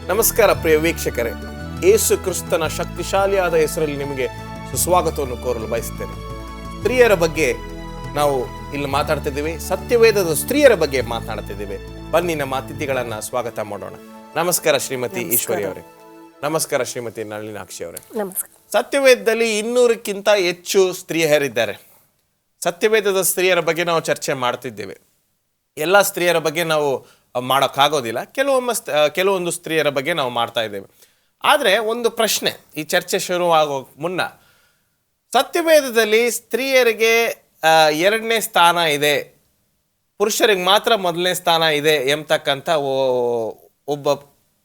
ನಮಸ್ಕಾರ ಪ್ರಿಯ ವೀಕ್ಷಕರೇ, ಯೇಸು ಕ್ರಿಸ್ತನ ಶಕ್ತಿಶಾಲಿಯಾದ ಹೆಸರಲ್ಲಿ ನಿಮಗೆ ಸುಸ್ವಾಗತವನ್ನು ಕೋರಲು ಬಯಸುತ್ತೇನೆ. ಸ್ತ್ರೀಯರ ಬಗ್ಗೆ ನಾವು ಇಲ್ಲಿ ಮಾತಾಡ್ತಿದ್ದೀವಿ, ಸತ್ಯವೇದದ ಸ್ತ್ರೀಯರ ಬಗ್ಗೆ ಮಾತನಾಡ್ತಿದ್ದೀವಿ. ಬನ್ನಿ ನಮ್ಮ ಅತಿಥಿಗಳನ್ನ ಸ್ವಾಗತ ಮಾಡೋಣ. ನಮಸ್ಕಾರ ಶ್ರೀಮತಿ ಈಶ್ವರಿ ಅವರೇ. ನಮಸ್ಕಾರ ಶ್ರೀಮತಿ ನಳಿನಾಕ್ಷಿ ಅವರೇ. ಸತ್ಯವೇದದಲ್ಲಿ 200ಕ್ಕಿಂತ ಹೆಚ್ಚು ಸ್ತ್ರೀಯರಿದ್ದಾರೆ. ಸತ್ಯವೇದದ ಸ್ತ್ರೀಯರ ಬಗ್ಗೆ ನಾವು ಚರ್ಚೆ ಮಾಡ್ತಿದ್ದೇವೆ. ಎಲ್ಲ ಸ್ತ್ರೀಯರ ಬಗ್ಗೆ ನಾವು ಮಾಡೋಕ್ಕಾಗೋದಿಲ್ಲ, ಕೆಲವೊಂದು ಸ್ತ್ರೀಯರ ಬಗ್ಗೆ ನಾವು ಮಾಡ್ತಾ ಇದ್ದೇವೆ. ಆದರೆ ಒಂದು ಪ್ರಶ್ನೆ, ಈ ಚರ್ಚೆ ಶುರುವಾಗೋ ಮುನ್ನ, ಸತ್ಯವೇದದಲ್ಲಿ ಸ್ತ್ರೀಯರಿಗೆ 2ನೇ ಸ್ಥಾನ ಇದೆ, ಪುರುಷರಿಗೆ ಮಾತ್ರ 1ನೇ ಸ್ಥಾನ ಇದೆ ಎಂಬತಕ್ಕಂಥ ಒಬ್ಬ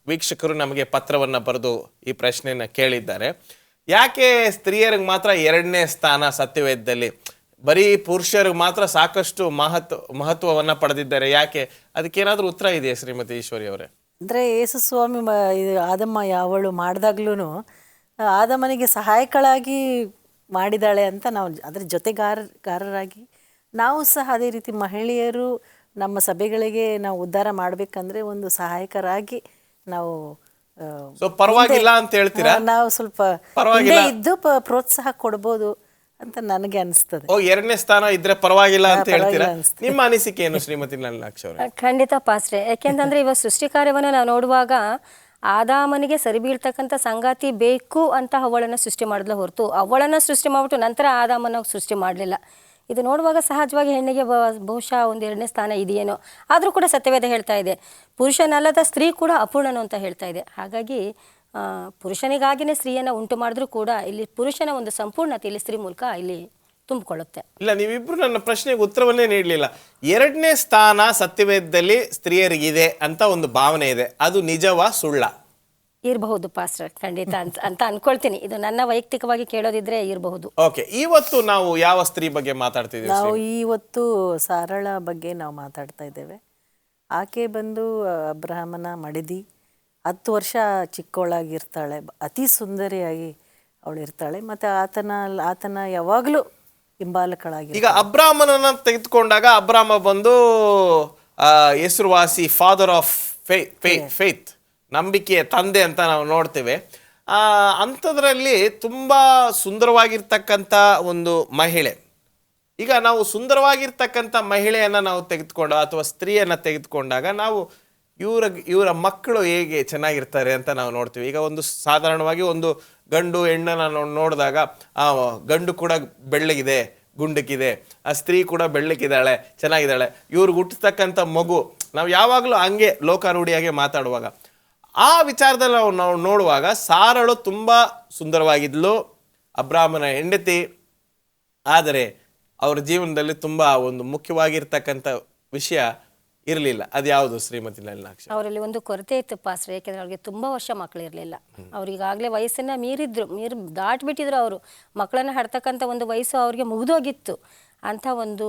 ವೀಕ್ಷಕರು ನಮಗೆ ಪತ್ರವನ್ನು ಬರೆದು ಈ ಪ್ರಶ್ನೆಯನ್ನು ಕೇಳಿದ್ದಾರೆ. ಯಾಕೆ ಸ್ತ್ರೀಯರಿಗೆ ಮಾತ್ರ 2ನೇ ಸ್ಥಾನ ಸತ್ಯವೇದದಲ್ಲಿ? ಬರೀ ಪುರುಷರಿಗೆ ಮಾತ್ರ ಸಾಕಷ್ಟು ಮಹತ್ವವನ್ನು ಪಡೆದಿದ್ದಾರೆ, ಯಾಕೆ? ಅದಕ್ಕೇನಾದರೂ ಉತ್ತರ ಇದೆಯಾ ಶ್ರೀಮತಿ ಈಶ್ವರಿ ಅವರೇ? ಅಂದರೆ ಯೇಸು ಸ್ವಾಮಿ ಆದಮ್ಮ ಯಾವಳು ಮಾಡಿದಾಗ್ಲೂ ಆದಮ್ಮನಿಗೆ ಸಹಾಯಕಳಾಗಿ ಮಾಡಿದಾಳೆ ಅಂತ ನಾವು ಅದರ ಜೊತೆಗಾರರಾಗಿ ನಾವು ಸಹ ಅದೇ ರೀತಿ ಮಹಿಳೆಯರು ನಮ್ಮ ಸಭೆಗಳಿಗೆ ನಾವು ಉದ್ಧಾರ ಮಾಡಬೇಕಂದ್ರೆ ಒಂದು ಸಹಾಯಕರಾಗಿ ನಾವು ಪರವಾಗಿಲ್ಲ ಅಂತ ಹೇಳ್ತೀರಾ? ನಾವು ಸ್ವಲ್ಪ ಇದ್ದು ಪ್ರೋತ್ಸಾಹ ಕೊಡ್ಬೋದು ಅಂತ ನನಗೆ ಅನಿಸ್ತದೆ. 2ನೇ ಸ್ಥಾನ ಇದ್ರೆ ಪರವಾಗಿಲ್ಲ ಅಂತ ಹೇಳ್ತೀರಾ? ನಿಮ್ಮ ಅನಿಸಿಕೆ ಏನು ಶ್ರೀಮತಿ ನಳಿನಾಕ್ಷಿ ಅವರೇ? ಖಂಡಿತ ಪಾಸ್ಟ್ರೆ, ಯಾಕೆಂತಂದ್ರೆ ಇವಾಗ ಸೃಷ್ಟಿ ಕಾರ್ಯವನ್ನು ನಾವು ನೋಡುವಾಗ ಆದಾಮನಿಗೆ ಸರಿ ಬೀಳ್ತಕ್ಕಂಥ ಸಂಗಾತಿ ಬೇಕು ಅಂತ ಅವಳನ್ನು ಸೃಷ್ಟಿ ಮಾಡಿದ್ಲ ಹೊರತು ಅವಳನ್ನು ಸೃಷ್ಟಿ ಮಾಡ್ಬಿಟ್ಟು ನಂತರ ಆದಾಮನ ಸೃಷ್ಟಿ ಮಾಡಲಿಲ್ಲ. ಇದು ನೋಡುವಾಗ ಸಹಜವಾಗಿ ಹೆಣ್ಣಿಗೆ ಬಹುಶಃ ಒಂದು 2ನೇ ಸ್ಥಾನ ಇದೆಯೇನೋ. ಆದರೂ ಕೂಡ ಸತ್ಯವೇದ ಹೇಳ್ತಾ ಇದೆ, ಪುರುಷನಲ್ಲದ ಸ್ತ್ರೀ ಕೂಡ ಅಪೂರ್ಣನು ಅಂತ ಹೇಳ್ತಾ ಇದೆ. ಹಾಗಾಗಿ ಪುರುಷನಿಗಾಗಿನೇ ಸ್ತ್ರೀಯನ್ನು ಉಂಟು ಮಾಡಿದ್ರೂ ಕೂಡ ಇಲ್ಲಿ ಪುರುಷನ ಒಂದು ಸಂಪೂರ್ಣತೆ ಇಲ್ಲಿ ಸ್ತ್ರೀ ಮೂಲಕ ಇಲ್ಲಿ ತುಂಬಿಕೊಳ್ಳುತ್ತೆ. ಇಲ್ಲ, ನೀವಿಬ್ರು ನನ್ನ ಪ್ರಶ್ನೆಗೆ ಉತ್ತರವನ್ನೇ ನೀಡಲಿಲ್ಲ. 2ನೇ ಸ್ಥಾನ ಸತ್ಯವೇದದಲ್ಲಿ ಸ್ತ್ರೀಯರಿಗಿದೆ ಅಂತ ಒಂದು ಭಾವನೆ ಇದೆ, ಅದು ನಿಜವಾ ಸುಳ್ಳ? ಇರಬಹುದು ಪಾಸ್ಟರ್, ಖಂಡಿತ ಅಂತ ಅನ್ಕೊಳ್ತೀನಿ. ಇದು ನನ್ನ ವೈಯಕ್ತಿಕವಾಗಿ ಕೇಳೋದಿದ್ರೆ ಇರಬಹುದು. ಓಕೆ, ಇವತ್ತು ನಾವು ಯಾವ ಸ್ತ್ರೀ ಬಗ್ಗೆ ಮಾತಾಡ್ತಿದ್ದೀವಿ? ನಾವು ಇವತ್ತು ಸಾರಳ ಬಗ್ಗೆ ನಾವು ಮಾತಾಡ್ತಾ ಇದ್ದೇವೆ. ಆಕೆ ಬಂದು ಅಬ್ರಹಾಮನ ಮಡದಿ, 10 ವರ್ಷ ಚಿಕ್ಕವಳಾಗಿರ್ತಾಳೆ, ಅತಿ ಸುಂದರಿಯಾಗಿ ಅವಳು ಇರ್ತಾಳೆ. ಮತ್ತು ಆತನ ಯಾವಾಗಲೂ ಹಿಂಬಾಲಕಳಾಗಿ. ಈಗ ಅಬ್ರಾಹ್ಮನನ್ನ ತೆಗೆದುಕೊಂಡಾಗ ಅಬ್ರಾಹ್ಮ ಬಂದು ಹೆಸರುವಾಸಿ ಫಾದರ್ ಆಫ್ ಫೇತ್, ನಂಬಿಕೆಯ ತಂದೆ ಅಂತ ನಾವು ನೋಡ್ತೇವೆ. ಅಂಥದ್ರಲ್ಲಿ ತುಂಬ ಸುಂದರವಾಗಿರ್ತಕ್ಕಂಥ ಒಂದು ಮಹಿಳೆ. ಈಗ ನಾವು ಸುಂದರವಾಗಿರ್ತಕ್ಕಂಥ ಮಹಿಳೆಯನ್ನು ನಾವು ತೆಗೆದುಕೊಂಡ ಅಥವಾ ಸ್ತ್ರೀಯನ್ನು ತೆಗೆದುಕೊಂಡಾಗ ನಾವು ಇವರ ಮಕ್ಕಳು ಹೇಗೆ ಚೆನ್ನಾಗಿರ್ತಾರೆ ಅಂತ ನಾವು ನೋಡ್ತೀವಿ. ಈಗ ಒಂದು ಸಾಧಾರಣವಾಗಿ ಒಂದು ಗಂಡು ಹೆಣ್ಣನ್ನು ನೋಡಿದಾಗ ಗಂಡು ಕೂಡ ಬೆಳ್ಳಗಿದೆ, ಗುಂಡಕ್ಕಿದೆ, ಆ ಸ್ತ್ರೀ ಕೂಡ ಬೆಳ್ಳಕ್ಕಿದ್ದಾಳೆ, ಚೆನ್ನಾಗಿದ್ದಾಳೆ, ಇವ್ರಿಗೆ ಹುಟ್ಟತಕ್ಕಂಥ ಮಗು, ನಾವು ಯಾವಾಗಲೂ ಹಂಗೆ ಲೋಕಾರೂಢಿಯಾಗಿ ಮಾತಾಡುವಾಗ ಆ ವಿಚಾರದಲ್ಲಿ ನಾವು ನೋಡುವಾಗ ಸಾರಳು ತುಂಬ ಸುಂದರವಾಗಿದ್ಲು, ಅಬ್ರಾಹ್ಮನ ಹೆಂಡತಿ. ಆದರೆ ಅವರ ಜೀವನದಲ್ಲಿ ತುಂಬ ಒಂದು ಮುಖ್ಯವಾಗಿರ್ತಕ್ಕಂಥ ವಿಷಯ ಇರಲಿಲ್ಲ. ಅದು ಯಾವುದು ಶ್ರೀಮತಿ ನಳಿನಾಕ್ಷಿ? ಅವರಲ್ಲಿ ಒಂದು ಕೊರತೆ ಇತ್ತು ಪಾಸ್ಟ್ರೆ, ಯಾಕೆಂದ್ರೆ ಅವ್ರಿಗೆ ತುಂಬ ವರ್ಷ ಮಕ್ಕಳು ಇರಲಿಲ್ಲ. ಅವ್ರಿಗಾಗಲೇ ವಯಸ್ಸನ್ನು ಮೀರಿ ದಾಟ್ಬಿಟ್ಟಿದ್ರು. ಅವರು ಮಕ್ಕಳನ್ನು ಹಡ್ತಕ್ಕಂಥ ಒಂದು ವಯಸ್ಸು ಅವ್ರಿಗೆ ಮುಗಿದೋಗಿತ್ತು. ಅಂಥ ಒಂದು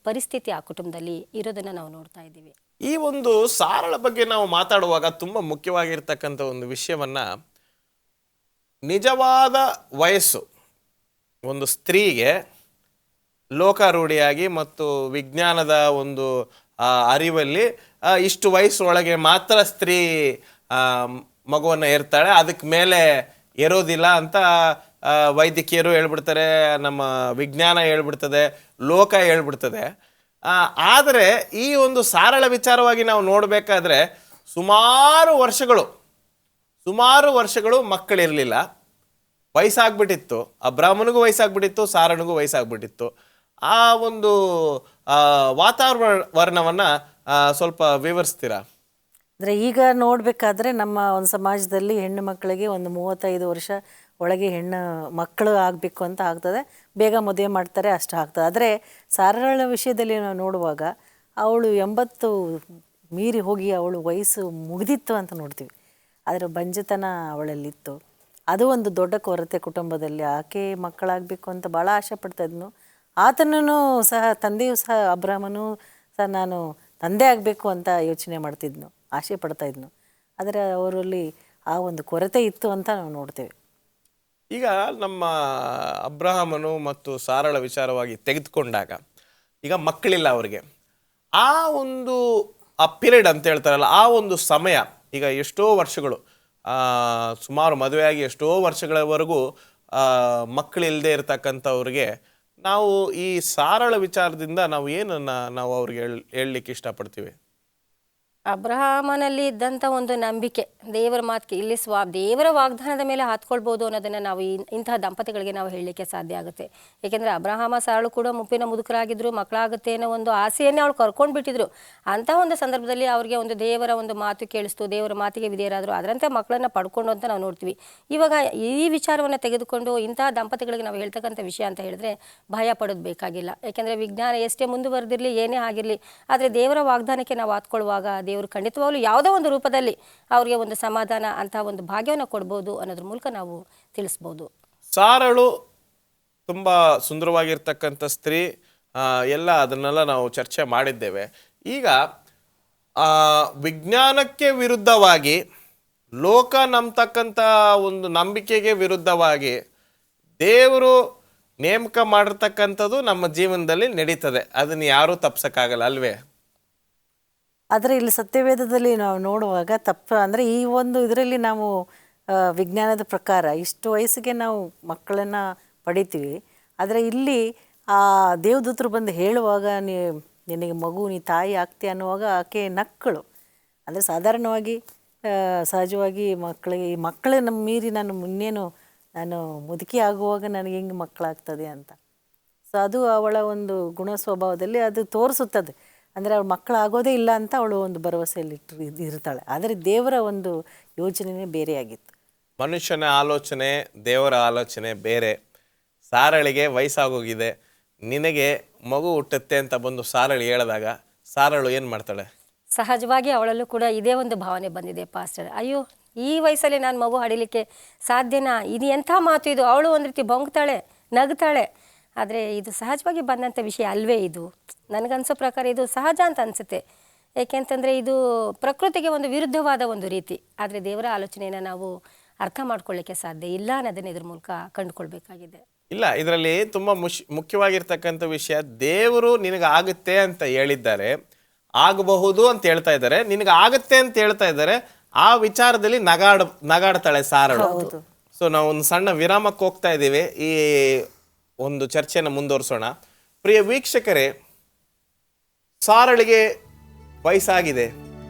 ಪರಿಸ್ಥಿತಿ ಆ ಕುಟುಂಬದಲ್ಲಿ ಇರೋದನ್ನು ನಾವು ನೋಡ್ತಾ ಇದ್ದೀವಿ. ಈ ಒಂದು ಸಾರಳ ಬಗ್ಗೆ ನಾವು ಮಾತಾಡುವಾಗ ತುಂಬ ಮುಖ್ಯವಾಗಿರ್ತಕ್ಕಂಥ ಒಂದು ವಿಷಯವನ್ನ, ನಿಜವಾದ ವಯಸ್ಸು ಒಂದು ಸ್ತ್ರೀಗೆ ಲೋಕಾರೂಢಿಯಾಗಿ ಮತ್ತು ವಿಜ್ಞಾನದ ಒಂದು ಅರಿವಲ್ಲಿ ಇಷ್ಟು ವಯಸ್ಸೊಳಗೆ ಮಾತ್ರ ಸ್ತ್ರೀ ಮಗುವನ್ನು ಏರ್ತಾಳೆ, ಅದಕ್ಕೆ ಮೇಲೆ ಏರೋದಿಲ್ಲ ಅಂತ ವೈದ್ಯಕೀಯರು ಹೇಳ್ಬಿಡ್ತಾರೆ, ನಮ್ಮ ವಿಜ್ಞಾನ ಹೇಳ್ಬಿಡ್ತದೆ, ಲೋಕ ಹೇಳ್ಬಿಡ್ತದೆ. ಆದರೆ ಈ ಒಂದು ಸಾರಳ ವಿಚಾರವಾಗಿ ನಾವು ನೋಡಬೇಕಾದ್ರೆ ಸುಮಾರು ವರ್ಷಗಳು ಮಕ್ಕಳಿರಲಿಲ್ಲ, ವಯಸ್ಸಾಗ್ಬಿಟ್ಟಿತ್ತು. ಅಬ್ರಾಹ್ಮನಿಗೂ ವಯಸ್ಸಾಗ್ಬಿಟ್ಟಿತ್ತು, ಸಾರನಿಗೂ ವಯಸ್ಸಾಗ್ಬಿಟ್ಟಿತ್ತು. ಆ ಒಂದು ವಾತಾವರಣವನ್ನು ಸ್ವಲ್ಪ ವಿವರಿಸ್ತೀರಾ? ಅಂದರೆ ಈಗ ನೋಡಬೇಕಾದ್ರೆ ನಮ್ಮ ಒಂದು ಸಮಾಜದಲ್ಲಿ ಹೆಣ್ಣು ಮಕ್ಕಳಿಗೆ ಒಂದು 35 ವರ್ಷ ಒಳಗೆ ಹೆಣ್ಣು ಮಕ್ಕಳು ಆಗಬೇಕು ಅಂತ ಆಗ್ತದೆ, ಬೇಗ ಮದುವೆ ಮಾಡ್ತಾರೆ, ಅಷ್ಟು ಆಗ್ತದೆ. ಆದರೆ ಸಾರಳ ವಿಷಯದಲ್ಲಿ ನಾವು ನೋಡುವಾಗ ಅವಳು 80 ಮೀರಿ ಹೋಗಿ ಅವಳು ವಯಸ್ಸು ಮುಗಿದಿತ್ತು ಅಂತ ನೋಡ್ತೀವಿ. ಆದರೆ ಬಂಜತನ ಅವಳಲ್ಲಿತ್ತು. ಅದು ಒಂದು ದೊಡ್ಡ ಕೊರತೆ ಕುಟುಂಬದಲ್ಲಿ. ಆಕೆ ಮಕ್ಕಳಾಗಬೇಕು ಅಂತ ಭಾಳ ಆಸೆ ಪಡ್ತಾಯಿದ್ನು. ಆತನೂ ಸಹ, ತಂದೆಯೂ ಸಹ, ಅಬ್ರಾಹ್ಮನೂ ಸಹ ನಾನು ತಂದೆ ಆಗಬೇಕು ಅಂತ ಯೋಚನೆ ಮಾಡ್ತಿದ್ನು, ಆಸೆ ಪಡ್ತಾಯಿದ್ನು. ಆದರೆ ಅವರಲ್ಲಿ ಆ ಒಂದು ಕೊರತೆ ಇತ್ತು ಅಂತ ನಾವು ನೋಡ್ತೇವೆ. ಈಗ ನಮ್ಮ ಅಬ್ರಹಾಮನು ಮತ್ತು ಸಾರಳ ವಿಚಾರವಾಗಿ ತೆಗೆದುಕೊಂಡಾಗ ಈಗ ಮಕ್ಕಳಿಲ್ಲ ಅವರಿಗೆ. ಆ ಒಂದು ಪೀರಿಯಡ್ ಅಂತ ಹೇಳ್ತಾರಲ್ಲ, ಆ ಒಂದು ಸಮಯ ಈಗ ಎಷ್ಟೋ ವರ್ಷಗಳು ಸುಮಾರು ಮದುವೆಯಾಗಿ ಎಷ್ಟೋ ವರ್ಷಗಳವರೆಗೂ ಮಕ್ಕಳಿಲ್ಲದೆ ಇರ್ತಕ್ಕಂಥವ್ರಿಗೆ ನಾವು ಈ ಸಾರಳ ವಿಚಾರದಿಂದ ನಾವು ಏನನ್ನು ನಾವು ಅವ್ರಿಗೆ ಹೇಳಲಿಕ್ಕೆ ಇಷ್ಟಪಡ್ತೀವಿ? ಅಬ್ರಹಾಮನಲ್ಲಿ ಇದ್ದಂಥ ಒಂದು ನಂಬಿಕೆ ದೇವರ ಮಾತಿಗೆ ಇಲ್ಲಿ ದೇವರ ವಾಗ್ದಾನದ ಮೇಲೆ ಹಾತ್ಕೊಳ್ಬೋದು ಅನ್ನೋದನ್ನು ನಾವು ಇಂತಹ ದಂಪತಿಗಳಿಗೆ ನಾವು ಹೇಳಲಿಕ್ಕೆ ಸಾಧ್ಯ ಆಗುತ್ತೆ. ಏಕೆಂದರೆ ಅಬ್ರಹಾಮ ಸಾರಳು ಕೂಡ ಮುಪ್ಪಿನ ಮುದುಕರಾಗಿದ್ದರು, ಮಕ್ಕಳಾಗುತ್ತೆ ಅನ್ನೋ ಒಂದು ಆಸೆಯನ್ನೇ ಅವಳು ಕರ್ಕೊಂಡು ಬಿಟ್ಟಿದ್ರು. ಅಂಥ ಒಂದು ಸಂದರ್ಭದಲ್ಲಿ ಅವ್ರಿಗೆ ಒಂದು ದೇವರ ಒಂದು ಮಾತು ಕೇಳಿಸ್ತು, ದೇವರ ಮಾತಿಗೆ ವಿಧೇಯರಾದರು, ಅದರಂತೆ ಮಕ್ಕಳನ್ನು ಪಡ್ಕೊಂಡು ಅಂತ ನಾವು ನೋಡ್ತೀವಿ. ಇವಾಗ ಈ ವಿಚಾರವನ್ನು ತೆಗೆದುಕೊಂಡು ಇಂತಹ ದಂಪತಿಗಳಿಗೆ ನಾವು ಹೇಳ್ತಕ್ಕಂಥ ವಿಷಯ ಅಂತ ಹೇಳಿದ್ರೆ ಭಯ ಪಡೋದು ಬೇಕಾಗಿಲ್ಲ. ಏಕೆಂದರೆ ವಿಜ್ಞಾನ ಎಷ್ಟೇ ಮುಂದುವರೆದಿರಲಿ, ಏನೇ ಆಗಿರಲಿ, ಆದರೆ ದೇವರ ವಾಗ್ದಾನಕ್ಕೆ ನಾವು ಹಾತ್ಕೊಳ್ಳುವಾಗ ದೇವರು ಖಂಡಿತವಾಗ್ಲೂ ಯಾವುದೋ ಒಂದು ರೂಪದಲ್ಲಿ ಅವರಿಗೆ ಒಂದು ಸಮಾಧಾನ ಅಂತ ಒಂದು ಭಾಗ್ಯವನ್ನು ಕೊಡ್ಬೋದು ಅನ್ನೋದ್ರ ಮೂಲಕ ನಾವು ತಿಳಿಸ್ಬೋದು. ಸಾರಳು ತುಂಬ ಸುಂದರವಾಗಿರ್ತಕ್ಕಂಥ ಸ್ತ್ರೀ, ಎಲ್ಲ ಅದನ್ನೆಲ್ಲ ನಾವು ಚರ್ಚೆ ಮಾಡಿದ್ದೇವೆ. ಈಗ ವಿಜ್ಞಾನಕ್ಕೆ ವಿರುದ್ಧವಾಗಿ, ಲೋಕ ನಂಬತಕ್ಕಂಥ ಒಂದು ನಂಬಿಕೆಗೆ ವಿರುದ್ಧವಾಗಿ ದೇವರು ನೇಮಕ ಮಾಡಿರ್ತಕ್ಕಂಥದ್ದು ನಮ್ಮ ಜೀವನದಲ್ಲಿ ನಡೀತದೆ. ಅದನ್ನು ಯಾರೂ ತಪ್ಸಕ್ಕಾಗಲ್ಲ ಅಲ್ವೇ? ಆದರೆ ಇಲ್ಲಿ ಸತ್ಯವೇದದಲ್ಲಿ ನಾವು ನೋಡುವಾಗ ಅಂದರೆ ಈ ಒಂದು ಇದರಲ್ಲಿ ನಾವು ವಿಜ್ಞಾನದ ಪ್ರಕಾರ ಇಷ್ಟು ವಯಸ್ಸಿಗೆ ನಾವು ಮಕ್ಕಳನ್ನು ಪಡಿತೀವಿ. ಆದರೆ ಇಲ್ಲಿ ಆ ದೇವದೂತರು ಬಂದು ಹೇಳುವಾಗ ನಿನಗೆ ಮಗು, ನೀ ತಾಯಿ ಆಗ್ತೀಯ ಅನ್ನುವಾಗ ಆಕೆ ನಕ್ಕಳು. ಅಂದರೆ ಸಾಧಾರಣವಾಗಿ ಸಹಜವಾಗಿ ಮಕ್ಕಳನ್ನು ಮೀರಿ ನಾನು ಮುದುಕಿ ಆಗುವಾಗ ನನಗೆ ಹೆಂಗೆ ಮಕ್ಕಳಾಗ್ತದೆ ಅಂತ. ಸೊ ಅದು ಅವಳ ಒಂದು ಗುಣ ಸ್ವಭಾವದಲ್ಲಿ ಅದು ತೋರಿಸುತ್ತದೆ. ಅಂದರೆ ಅವಳು ಮಕ್ಕಳಾಗೋದೇ ಇಲ್ಲ ಅಂತ ಅವಳು ಒಂದು ಭರವಸೆಯಲ್ಲಿ ಇರ್ತಾಳೆ. ಆದರೆ ದೇವರ ಒಂದು ಯೋಜನೆಯೇ ಬೇರೆಯಾಗಿತ್ತು. ಮನುಷ್ಯನ ಆಲೋಚನೆ, ದೇವರ ಆಲೋಚನೆ ಬೇರೆ. ಸಾರಳಿಗೆ ವಯಸ್ಸಾಗೋಗಿದೆ, ನಿನಗೆ ಮಗು ಹುಟ್ಟುತ್ತೆ ಅಂತ ಬಂದು ಸಾರಳಿ ಹೇಳಿದಾಗ ಸಾರಳು ಏನು ಮಾಡ್ತಾಳೆ? ಸಹಜವಾಗಿ ಅವಳಲ್ಲೂ ಕೂಡ ಇದೇ ಒಂದು ಭಾವನೆ ಬಂದಿದೆ ಪಾಸ್ಟರ್. ಅಯ್ಯೋ, ಈ ವಯಸ್ಸಲ್ಲಿ ನಾನು ಮಗು ಹಡಿಲಿಕ್ಕೆ ಸಾಧ್ಯನಾ? ಇದು ಎಂಥ ಮಾತು ಇದು? ಅವಳು ಒಂದು ರೀತಿ ಬೊಂಗ್ತಾಳೆ, ನಗ್ತಾಳೆ. ಆದರೆ ಇದು ಸಹಜವಾಗಿ ಬಂದಂಥ ವಿಷಯ ಅಲ್ವೇ? ಇದು ನನಗನ್ಸೋ ಪ್ರಕಾರ ಇದು ಸಹಜ ಅಂತ ಅನಿಸುತ್ತೆ. ಏಕೆಂತಂದರೆ ಇದು ಪ್ರಕೃತಿಗೆ ಒಂದು ವಿರುದ್ಧವಾದ ಒಂದು ರೀತಿ. ಆದರೆ ದೇವರ ಆಲೋಚನೆಯನ್ನು ನಾವು ಅರ್ಥ ಮಾಡ್ಕೊಳ್ಳಿಕ್ಕೆ ಸಾಧ್ಯ ಇಲ್ಲ ಅನ್ನೋದನ್ನು ಇದ್ರ ಮೂಲಕ ಕಂಡುಕೊಳ್ಬೇಕಾಗಿದೆ. ಇಲ್ಲ, ಇದರಲ್ಲಿ ತುಂಬ ಮುಖ್ಯವಾಗಿರ್ತಕ್ಕಂಥ ವಿಷಯ, ದೇವರು ನಿನಗಾಗುತ್ತೆ ಅಂತ ಹೇಳಿದ್ದಾರೆ, ಆಗಬಹುದು ಅಂತ ಹೇಳ್ತಾ ಇದ್ದಾರೆ, ನಿನಗೆ ಆಗುತ್ತೆ ಅಂತ ಹೇಳ್ತಾ ಇದ್ದಾರೆ. ಆ ವಿಚಾರದಲ್ಲಿ ನಗಾಡ್ತಾಳೆ ಸಾರಳು. ಸೊ ನಾವು ಒಂದು ಸಣ್ಣ ವಿರಾಮಕ್ಕೆ ಹೋಗ್ತಾ ಇದ್ದೀವಿ. ಈ ಒಂದು ಚರ್ಚೆಯನ್ನು ಮುಂದುವರಿಸೋಣ. ಪ್ರಿಯ ವೀಕ್ಷಕರೇ, ಸಾರಳಿಗೆ ವಯಸ್ಸಾಗಿದೆ,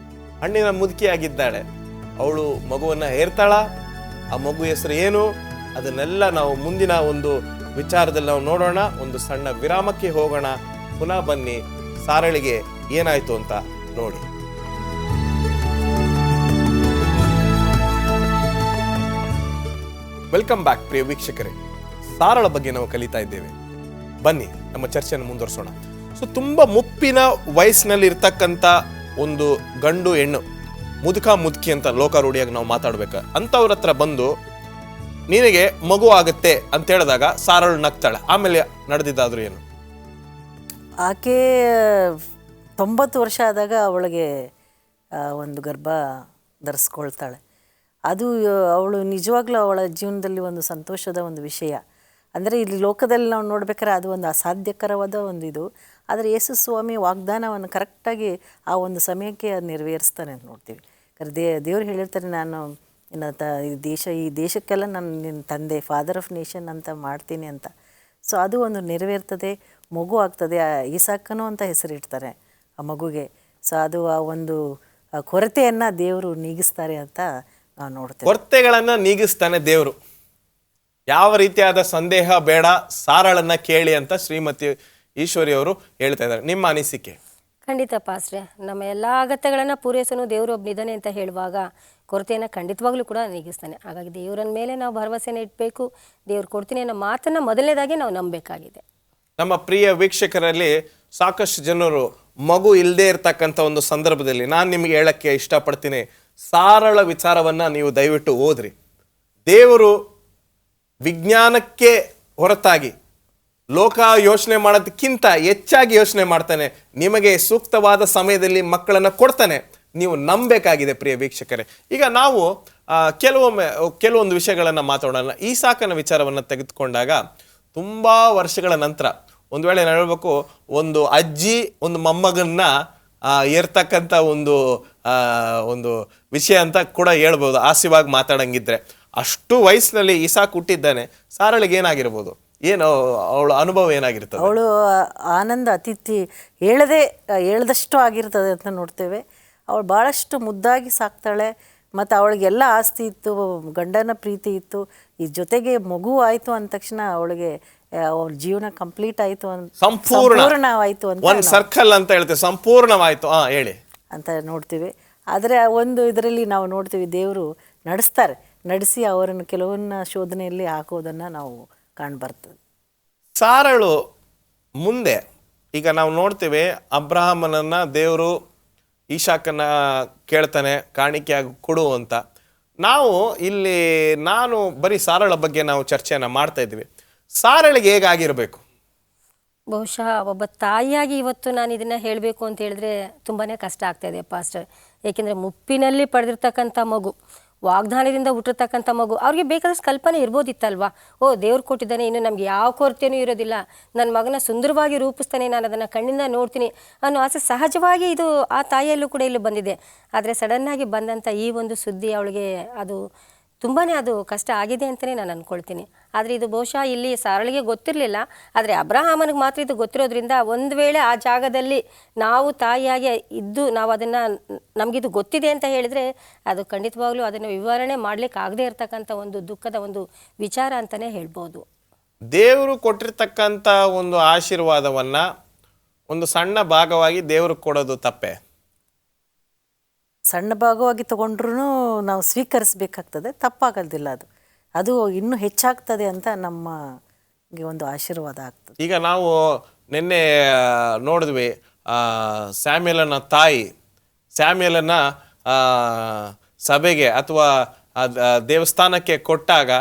ಹಣ್ಣಿನ ಮುದುಕಿಯಾಗಿದ್ದಾಳೆ. ಅವಳು ಮಗುವನ್ನು ಹೇರ್ತಾಳ. ಆ ಮಗು ಹೆಸರು ಏನು, ಅದನ್ನೆಲ್ಲ ನಾವು ಮುಂದಿನ ಒಂದು ವಿಚಾರದಲ್ಲಿ ನಾವು ನೋಡೋಣ. ಒಂದು ಸಣ್ಣ ವಿರಾಮಕ್ಕೆ ಹೋಗೋಣ. ಪುನಃ ಬನ್ನಿ, ಸಾರಳಿಗೆ ಏನಾಯ್ತು ಅಂತ ನೋಡಿ. ವೆಲ್ಕಮ್ ಬ್ಯಾಕ್ ಪ್ರಿಯ ವೀಕ್ಷಕರೇ. ಸಾರಳ ಬಗ್ಗೆ ನಾವು ಕಲಿತಾ ಇದ್ದೇವೆ. ಬನ್ನಿ ನಮ್ಮ ಚರ್ಚೆಯನ್ನು ಮುಂದುವರಿಸೋಣ. ಸೊ ತುಂಬ ಮುಪ್ಪಿನ ವಯಸ್ಸಿನಲ್ಲಿ ಇರ್ತಕ್ಕಂಥ ಒಂದು ಗಂಡು ಹೆಣ್ಣು, ಮುದುಕಿ ಅಂತ ಲೋಕಾರೂಢಿಯಾಗಿ ನಾವು ಮಾತಾಡ್ಬೇಕು. ಅಂಥವ್ರ ಹತ್ರ ಬಂದು ನಿನಗೆ ಮಗು ಆಗುತ್ತೆ ಅಂತ ಹೇಳಿದಾಗ ಸಾರಳು ನಗ್ತಾಳೆ. ಆಮೇಲೆ ನಡೆದಿದ್ದಾದ್ರೂ ಏನು? ಆಕೆ 90 ವರ್ಷ ಆದಾಗ ಅವಳಿಗೆ ಒಂದು ಗರ್ಭ ಧರಿಸ್ಕೊಳ್ತಾಳೆ. ಅದು ಅವಳು ನಿಜವಾಗ್ಲೂ ಅವಳ ಜೀವನದಲ್ಲಿ ಒಂದು ಸಂತೋಷದ ಒಂದು ವಿಷಯ. ಅಂದರೆ ಇಲ್ಲಿ ಲೋಕದಲ್ಲಿ ನಾವು ನೋಡ್ಬೇಕಾದ್ರೆ ಅದು ಒಂದು ಅಸಾಧ್ಯಕರವಾದ ಒಂದು ಇದು. ಆದರೆ ಯೇಸು ಸ್ವಾಮಿ ವಾಗ್ದಾನವನ್ನು ಕರೆಕ್ಟಾಗಿ ಆ ಒಂದು ಸಮಯಕ್ಕೆ ಅದು ನೆರವೇರಿಸ್ತಾನೆ ಅಂತ ನೋಡ್ತೀವಿ. ದೇವ್ರು ಹೇಳಿರ್ತಾರೆ, ನಾನು ಈ ದೇಶಕ್ಕೆಲ್ಲ ನಾನು ನಿನ್ನ ತಂದೆ, ಫಾದರ್ ಆಫ್ ನೇಷನ್ ಅಂತ ಮಾಡ್ತೀನಿ ಅಂತ. ಸೊ ಅದು ಒಂದು ನೆರವೇರ್ತದೆ, ಮಗು ಆಗ್ತದೆ. ಈಸಾಕನು ಅಂತ ಹೆಸರಿಡ್ತಾರೆ ಆ ಮಗುಗೆ. ಸೊ ಅದು ಆ ಒಂದು ಕೊರತೆಯನ್ನು ದೇವರು ನೀಗಿಸ್ತಾರೆ ಅಂತ ನಾವು ನೋಡ್ತೇವೆ. ಕೊರತೆಗಳನ್ನು ನೀಗಿಸ್ತಾನೆ ದೇವರು. ಯಾವ ರೀತಿಯಾದ ಸಂದೇಹ ಬೇಡ, ಸಾರಳನ್ನ ಕೇಳಿ ಅಂತ ಶ್ರೀಮತಿ ಈಶ್ವರಿ ಅವರು ಹೇಳ್ತಾ ಇದ್ದಾರೆ. ನಿಮ್ಮ ಅನಿಸಿಕೆ? ಖಂಡಿತ ಪಾಸ್ಟ್ರೆ, ನಮ್ಮ ಎಲ್ಲ ಅಗತ್ಯಗಳನ್ನು ಪೂರೈಸಲು ದೇವರು ಒಬ್ಬನಿದ್ದಾನೆ ಅಂತ ಹೇಳುವಾಗ ಕೊರತೆಯನ್ನು ಖಂಡಿತವಾಗ್ಲೂ ಕೂಡ ನೀಗಿಸ್ತಾನೆ. ಹಾಗಾಗಿ ದೇವರನ್ನ ಮೇಲೆ ನಾವು ಭರವಸೆನ ಇಡಬೇಕು. ದೇವ್ರು ಕೊಡ್ತೀನಿ ಅನ್ನೋ ಮಾತನ್ನು ಮೊದಲನೇದಾಗಿ ನಾವು ನಂಬಬೇಕಾಗಿದೆ. ನಮ್ಮ ಪ್ರಿಯ ವೀಕ್ಷಕರಲ್ಲಿ ಸಾಕಷ್ಟು ಜನರು ಮಗು ಇಲ್ಲದೆ ಇರತಕ್ಕಂಥ ಒಂದು ಸಂದರ್ಭದಲ್ಲಿ ನಾನು ನಿಮಗೆ ಹೇಳಕ್ಕೆ ಇಷ್ಟಪಡ್ತೀನಿ, ಸಾರಳ ವಿಚಾರವನ್ನು ನೀವು ದಯವಿಟ್ಟು ಓದ್ರಿ. ದೇವರು ವಿಜ್ಞಾನಕ್ಕೆ ಹೊರತಾಗಿ ಲೋಕ ಯೋಚನೆ ಮಾಡೋದಕ್ಕಿಂತ ಹೆಚ್ಚಾಗಿ ಯೋಚನೆ ಮಾಡ್ತಾನೆ. ನಿಮಗೆ ಸೂಕ್ತವಾದ ಸಮಯದಲ್ಲಿ ಮಕ್ಕಳನ್ನು ಕೊಡ್ತಾನೆ. ನೀವು ನಂಬಬೇಕಾಗಿದೆ ಪ್ರಿಯ ವೀಕ್ಷಕರೇ. ಈಗ ನಾವು ಕೆಲವೊಂದು ವಿಷಯಗಳನ್ನು ಮಾತಾಡೋಣ. ಈಸಾಕನ ವಿಚಾರವನ್ನು ತೆಗೆದುಕೊಂಡಾಗ ತುಂಬ ವರ್ಷಗಳ ನಂತರ, ಒಂದು ವೇಳೆ ನಾನು ಹೇಳ್ಬೇಕು, ಒಂದು ಅಜ್ಜಿ ಒಂದು ಮೊಮ್ಮಗನ್ನ ಏರ್ತಕ್ಕಂಥ ಒಂದು ಒಂದು ವಿಷಯ ಅಂತ ಕೂಡ ಹೇಳ್ಬೋದು, ಹಾಸ್ಯವಾಗಿ ಮಾತಾಡಂಗಿದ್ರೆ. ಅಷ್ಟು ವಯಸ್ಸಿನಲ್ಲಿ ಇಸಾಕ್ ಹುಟ್ಟಿದ್ದಾನೆ. ಸಾರಳಿಗೆ ಏನಾಗಿರ್ಬೋದು, ಏನು ಅವಳ ಅನುಭವ ಏನಾಗಿರ್ತದೆ? ಅವಳು ಆನಂದ ಅತಿಥಿ ಹೇಳ್ದಷ್ಟು ಆಗಿರ್ತದೆ ಅಂತ ನೋಡ್ತೇವೆ. ಅವಳು ಭಾಳಷ್ಟು ಮುದ್ದಾಗಿ ಸಾಕ್ತಾಳೆ. ಮತ್ತು ಅವಳಿಗೆಲ್ಲ ಆಸ್ತಿ ಇತ್ತು, ಗಂಡನ ಪ್ರೀತಿ ಇತ್ತು, ಈ ಜೊತೆಗೆ ಮಗು ಆಯಿತು ಅಂದ ತಕ್ಷಣ ಅವಳಿಗೆ ಅವಳ ಜೀವನ ಕಂಪ್ಲೀಟ್ ಆಯಿತು ಅಂತ, ಸಂಪೂರ್ಣವಾಯಿತು ಅಂತ, ಒಂದು ಸರ್ಕಲ್ ಅಂತ ಹೇಳ್ತೇವೆ, ಸಂಪೂರ್ಣವಾಯಿತು ಹೇಳಿ ಅಂತ ನೋಡ್ತೀವಿ. ಆದರೆ ಒಂದು ಇದರಲ್ಲಿ ನಾವು ನೋಡ್ತೀವಿ, ದೇವರು ನಡೆಸಿ ಅವರನ್ನು ಕೆಲವನ್ನ ಶೋಧನೆಯಲ್ಲಿ ಹಾಕೋದನ್ನು ನಾವು ಕಾಣ್ಬರ್ತದೆ. ಸಾರಳು ಮುಂದೆ ಈಗ ನಾವು ನೋಡ್ತೇವೆ, ಅಬ್ರಹಾಮನನ್ನ ದೇವರು ಈಶಾಕನ ಕೇಳ್ತಾನೆ ಕಾಣಿಕೆಯಾಗಿ ಕೊಡು ಅಂತ. ನಾನು ಬರೀ ಸಾರಳ ಬಗ್ಗೆ ನಾವು ಚರ್ಚೆಯನ್ನು ಮಾಡ್ತಾ ಇದ್ವಿ. ಸಾರಳಿಗೆ ಹೇಗಾಗಿರ್ಬೇಕು? ಬಹುಶಃ ಒಬ್ಬ ತಾಯಿಯಾಗಿ ಇವತ್ತು ನಾನು ಇದನ್ನು ಹೇಳಬೇಕು ಅಂತ ಹೇಳಿದ್ರೆ ತುಂಬಾ ಕಷ್ಟ ಆಗ್ತಾ ಇದೆ ಪಾಸ್ಟರ್. ಏಕೆಂದರೆ ಮುಪ್ಪಿನಲ್ಲಿ ಪಡೆದಿರ್ತಕ್ಕಂಥ ಮಗು, ವಾಗ್ದಾನದಿಂದ ಹುಟ್ಟಿರ್ತಕ್ಕಂಥ ಮಗು, ಅವ್ರಿಗೆ ಬೇಕಾದಷ್ಟು ಕಲ್ಪನೆ ಇರ್ಬೋದಿತ್ತಲ್ವಾ. ದೇವ್ರು ಕೊಟ್ಟಿದ್ದಾನೆ, ಇನ್ನು ನಮ್ಗೆ ಯಾವ ಕೊರತೆಯೂ ಇರೋದಿಲ್ಲ, ನನ್ನ ಮಗನ ಸುಂದರವಾಗಿ ರೂಪಿಸ್ತಾನೆ, ನಾನು ಅದನ್ನು ಕಣ್ಣಿಂದ ನೋಡ್ತೀನಿ ಅನ್ನೋ ಆಸೆ ಸಹಜವಾಗಿ ಇದು ಆ ತಾಯಿಯಲ್ಲೂ ಕೂಡ ಇಲ್ಲಿ ಬಂದಿದೆ. ಆದರೆ ಸಡನ್ನಾಗಿ ಬಂದಂಥ ಈ ಒಂದು ಸುದ್ದಿ ಅವಳಿಗೆ ಅದು ತುಂಬಾ ಅದು ಕಷ್ಟ ಆಗಿದೆ ಅಂತಲೇ ನಾನು ಅಂದ್ಕೊಳ್ತೀನಿ. ಆದರೆ ಇದು ಬಹುಶಃ ಇಲ್ಲಿ ಸಾರಳಿಗೆ ಗೊತ್ತಿರಲಿಲ್ಲ, ಆದರೆ ಅಬ್ರಹಾಮನಿಗೆ ಮಾತ್ರ ಇದು ಗೊತ್ತಿರೋದ್ರಿಂದ ಒಂದು ವೇಳೆ ಆ ಜಾಗದಲ್ಲಿ ನಾವು ತಾಯಿಯಾಗಿ ಇದ್ದು ನಾವು ಅದನ್ನು ನಮಗಿದು ಗೊತ್ತಿದೆ ಅಂತ ಹೇಳಿದರೆ ಅದು ಖಂಡಿತವಾಗ್ಲೂ ಅದನ್ನು ವಿವರಣೆ ಮಾಡಲಿಕ್ಕೆ ಆಗದೆ ಇರತಕ್ಕಂಥ ಒಂದು ದುಃಖದ ಒಂದು ವಿಚಾರ ಅಂತಲೇ ಹೇಳ್ಬೋದು. ದೇವರು ಕೊಟ್ಟಿರ್ತಕ್ಕಂಥ ಒಂದು ಆಶೀರ್ವಾದವನ್ನು ಒಂದು ಸಣ್ಣ ಭಾಗವಾಗಿ ದೇವರು ಕೊಡೋದು ತಪ್ಪೆ? ಸಣ್ಣ ಭಾಗವಾಗಿ ತಗೊಂಡ್ರೂ ನಾವು ಸ್ವೀಕರಿಸಬೇಕಾಗ್ತದೆ, ತಪ್ಪಾಗೋದಿಲ್ಲ. ಅದು ಇನ್ನೂ ಹೆಚ್ಚಾಗ್ತದೆ ಅಂತ ನಮಗೆ ಒಂದು ಆಶೀರ್ವಾದ ಆಗ್ತದೆ. ಈಗ ನಾವು ನಿನ್ನೆ ನೋಡಿದ್ವಿ, ಸ್ಯಾಮ್ಯಲನ ತಾಯಿ ಸ್ಯಾಮ್ಯಲನ ಸಭೆಗೆ ಅಥವಾ ದೇವಸ್ಥಾನಕ್ಕೆ ಕೊಟ್ಟಾಗ